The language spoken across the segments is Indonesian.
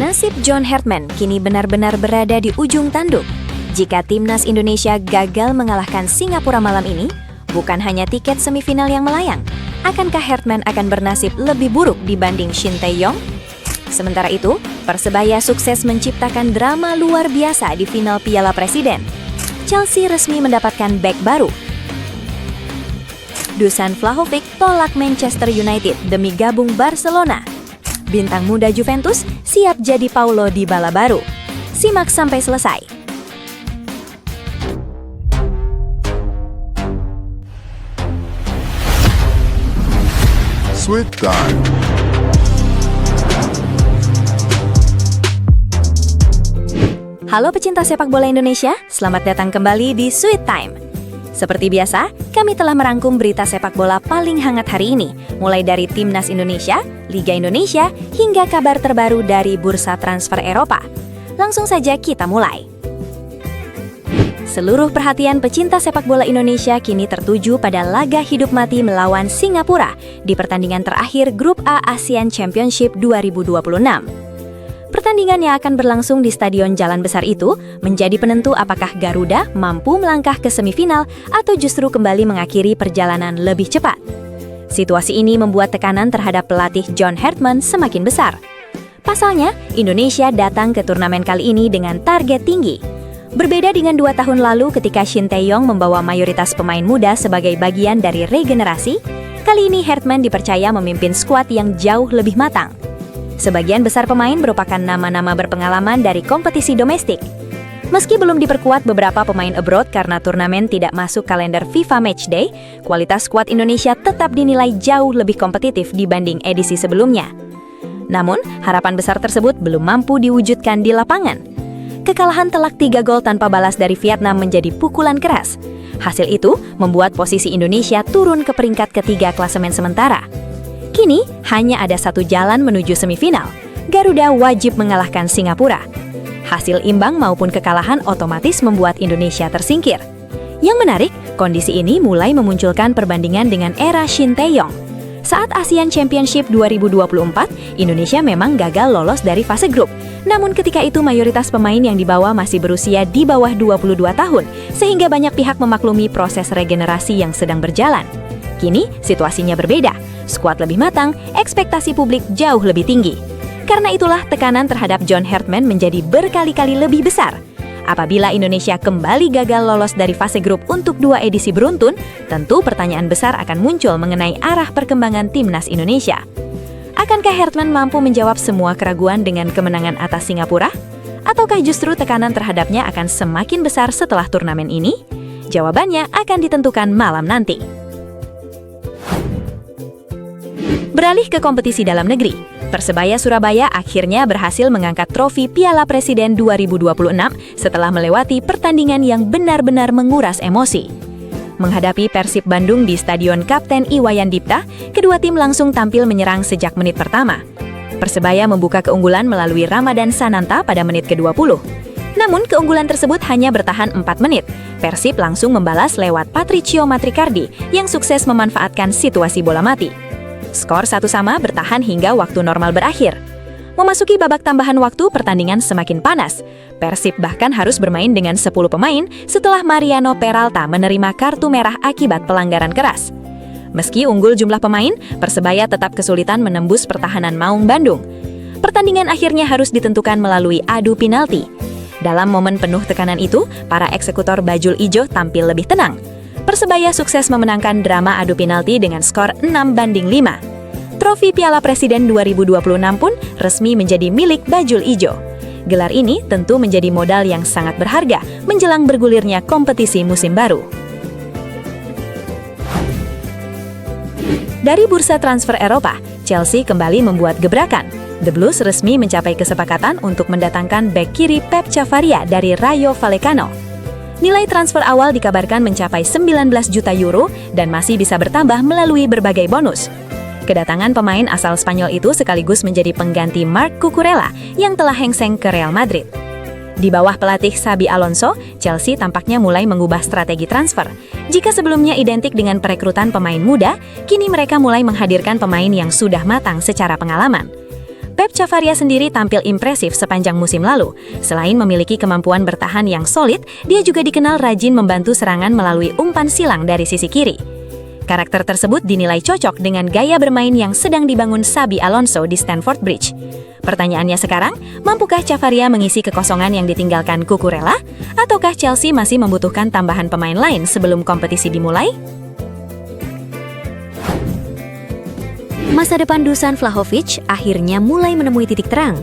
Nasib John Hartman kini benar-benar berada di ujung tanduk. Jika timnas Indonesia gagal mengalahkan Singapura malam ini, bukan hanya tiket semifinal yang melayang, akankah Hartman akan bernasib lebih buruk dibanding Shin Tae-yong? Sementara itu, Persebaya sukses menciptakan drama luar biasa di final Piala Presiden. Chelsea resmi mendapatkan bek baru. Dusan Vlahovic tolak Manchester United demi gabung Barcelona. Bintang muda Juventus siap jadi Paulo Dybala baru. Simak sampai selesai. Sweet Time. Halo pecinta sepak bola Indonesia, selamat datang kembali di Sweet Time. Seperti biasa, kami telah merangkum berita sepak bola paling hangat hari ini, mulai dari Timnas Indonesia, Liga Indonesia, hingga kabar terbaru dari bursa transfer Eropa. Langsung saja kita mulai. Seluruh perhatian pecinta sepak bola Indonesia kini tertuju pada laga hidup mati melawan Singapura di pertandingan terakhir Grup A ASEAN Championship 2026. Pertandingan yang akan berlangsung di Stadion Jalan Besar itu menjadi penentu apakah Garuda mampu melangkah ke semifinal atau justru kembali mengakhiri perjalanan lebih cepat. Situasi ini membuat tekanan terhadap pelatih John Hartman semakin besar. Pasalnya, Indonesia datang ke turnamen kali ini dengan target tinggi. Berbeda dengan 2 tahun lalu ketika Shin Tae-yong membawa mayoritas pemain muda sebagai bagian dari regenerasi, kali ini Hartman dipercaya memimpin skuad yang jauh lebih matang. Sebagian besar pemain merupakan nama-nama berpengalaman dari kompetisi domestik. Meski belum diperkuat beberapa pemain abroad karena turnamen tidak masuk kalender FIFA Matchday, kualitas skuad Indonesia tetap dinilai jauh lebih kompetitif dibanding edisi sebelumnya. Namun, harapan besar tersebut belum mampu diwujudkan di lapangan. Kekalahan telak 3 gol tanpa balas dari Vietnam menjadi pukulan keras. Hasil itu membuat posisi Indonesia turun ke peringkat ketiga klasemen sementara. Kini, hanya ada satu jalan menuju semifinal. Garuda wajib mengalahkan Singapura. Hasil imbang maupun kekalahan otomatis membuat Indonesia tersingkir. Yang menarik, kondisi ini mulai memunculkan perbandingan dengan era Shin Tae-yong. Saat ASEAN Championship 2024, Indonesia memang gagal lolos dari fase grup. Namun ketika itu mayoritas pemain yang dibawa masih berusia di bawah 22 tahun, sehingga banyak pihak memaklumi proses regenerasi yang sedang berjalan. Kini, situasinya berbeda. Skuad lebih matang, ekspektasi publik jauh lebih tinggi. Karena itulah tekanan terhadap John Hartman menjadi berkali-kali lebih besar. Apabila Indonesia kembali gagal lolos dari fase grup untuk 2 edisi beruntun, tentu pertanyaan besar akan muncul mengenai arah perkembangan timnas Indonesia. Akankah Hartman mampu menjawab semua keraguan dengan kemenangan atas Singapura? Ataukah justru tekanan terhadapnya akan semakin besar setelah turnamen ini? Jawabannya akan ditentukan malam nanti. Beralih ke kompetisi dalam negeri, Persebaya Surabaya akhirnya berhasil mengangkat trofi Piala Presiden 2026 setelah melewati pertandingan yang benar-benar menguras emosi. Menghadapi Persib Bandung di Stadion Kapten Iwayan Dipta, kedua tim langsung tampil menyerang sejak menit pertama. Persebaya membuka keunggulan melalui Ramadan Sananta pada menit ke-20. Namun keunggulan tersebut hanya bertahan 4 menit. Persib langsung membalas lewat Patricio Matricardi yang sukses memanfaatkan situasi bola mati. Skor 1-1 bertahan hingga waktu normal berakhir. Memasuki babak tambahan waktu, pertandingan semakin panas. Persib bahkan harus bermain dengan 10 pemain setelah Mariano Peralta menerima kartu merah akibat pelanggaran keras. Meski unggul jumlah pemain, Persebaya tetap kesulitan menembus pertahanan Maung Bandung. Pertandingan akhirnya harus ditentukan melalui adu penalti. Dalam momen penuh tekanan itu, para eksekutor bajul ijo tampil lebih tenang. Persebaya sukses memenangkan drama adu penalti dengan skor 6-5. Trofi Piala Presiden 2026 pun resmi menjadi milik bajul ijo. Gelar ini tentu menjadi modal yang sangat berharga menjelang bergulirnya kompetisi musim baru. Dari bursa transfer Eropa, Chelsea kembali membuat gebrakan. The Blues resmi mencapai kesepakatan untuk mendatangkan bek kiri Pep Chavaria dari Rayo Vallecano. Nilai transfer awal dikabarkan mencapai 19 juta euro dan masih bisa bertambah melalui berbagai bonus. Kedatangan pemain asal Spanyol itu sekaligus menjadi pengganti Marc Cucurella yang telah hengseng ke Real Madrid. Di bawah pelatih Xabi Alonso, Chelsea tampaknya mulai mengubah strategi transfer. Jika sebelumnya identik dengan perekrutan pemain muda, kini mereka mulai menghadirkan pemain yang sudah matang secara pengalaman. Pep Chavarria sendiri tampil impresif sepanjang musim lalu. Selain memiliki kemampuan bertahan yang solid, dia juga dikenal rajin membantu serangan melalui umpan silang dari sisi kiri. Karakter tersebut dinilai cocok dengan gaya bermain yang sedang dibangun Xabi Alonso di Stamford Bridge. Pertanyaannya sekarang, mampukah Chavarria mengisi kekosongan yang ditinggalkan Cucurella? Ataukah Chelsea masih membutuhkan tambahan pemain lain sebelum kompetisi dimulai? Masa depan Dusan Vlahovic akhirnya mulai menemui titik terang.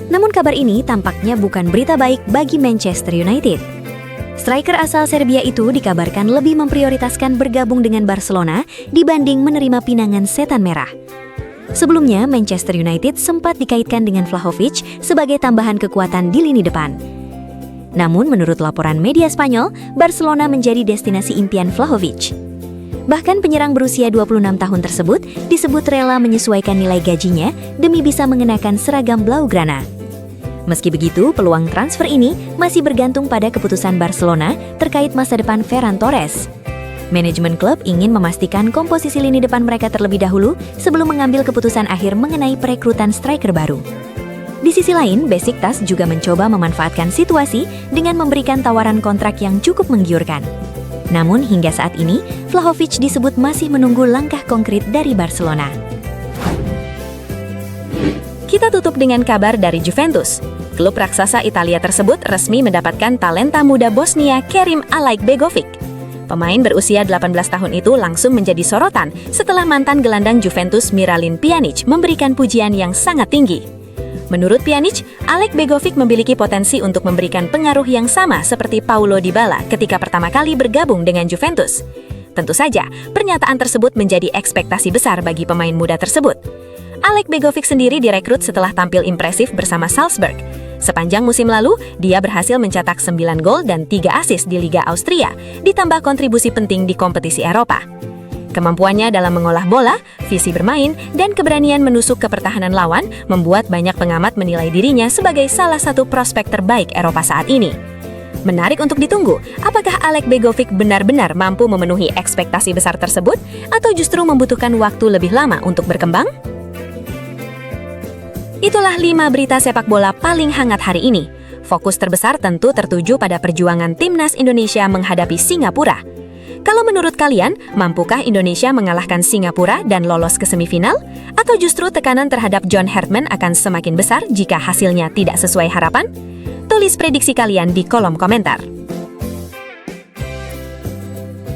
Namun kabar ini tampaknya bukan berita baik bagi Manchester United. Striker asal Serbia itu dikabarkan lebih memprioritaskan bergabung dengan Barcelona dibanding menerima pinangan setan merah. Sebelumnya, Manchester United sempat dikaitkan dengan Vlahovic sebagai tambahan kekuatan di lini depan. Namun menurut laporan media Spanyol, Barcelona menjadi destinasi impian Vlahovic. Bahkan penyerang berusia 26 tahun tersebut disebut rela menyesuaikan nilai gajinya demi bisa mengenakan seragam Blaugrana. Meski begitu, peluang transfer ini masih bergantung pada keputusan Barcelona terkait masa depan Ferran Torres. Manajemen klub ingin memastikan komposisi lini depan mereka terlebih dahulu sebelum mengambil keputusan akhir mengenai perekrutan striker baru. Di sisi lain, Besiktas juga mencoba memanfaatkan situasi dengan memberikan tawaran kontrak yang cukup menggiurkan. Namun hingga saat ini, Vlahovic disebut masih menunggu langkah konkret dari Barcelona. Kita tutup dengan kabar dari Juventus. Klub raksasa Italia tersebut resmi mendapatkan talenta muda Bosnia Kerim Alaikbegovic. Pemain berusia 18 tahun itu langsung menjadi sorotan setelah mantan gelandang Juventus Miralem Pjanic memberikan pujian yang sangat tinggi. Menurut Pjanic, Alaikbegovic memiliki potensi untuk memberikan pengaruh yang sama seperti Paulo Dybala ketika pertama kali bergabung dengan Juventus. Tentu saja, pernyataan tersebut menjadi ekspektasi besar bagi pemain muda tersebut. Alaikbegovic sendiri direkrut setelah tampil impresif bersama Salzburg. Sepanjang musim lalu, dia berhasil mencetak 9 gol dan 3 assist di Liga Austria, ditambah kontribusi penting di kompetisi Eropa. Kemampuannya dalam mengolah bola, visi bermain, dan keberanian menusuk ke pertahanan lawan membuat banyak pengamat menilai dirinya sebagai salah satu prospek terbaik Eropa saat ini. Menarik untuk ditunggu, apakah Alaikbegovic benar-benar mampu memenuhi ekspektasi besar tersebut atau justru membutuhkan waktu lebih lama untuk berkembang? Itulah 5 berita sepak bola paling hangat hari ini. Fokus terbesar tentu tertuju pada perjuangan timnas Indonesia menghadapi Singapura. Kalau menurut kalian, mampukah Indonesia mengalahkan Singapura dan lolos ke semifinal? Atau justru tekanan terhadap John Herdman akan semakin besar jika hasilnya tidak sesuai harapan? Tulis prediksi kalian di kolom komentar.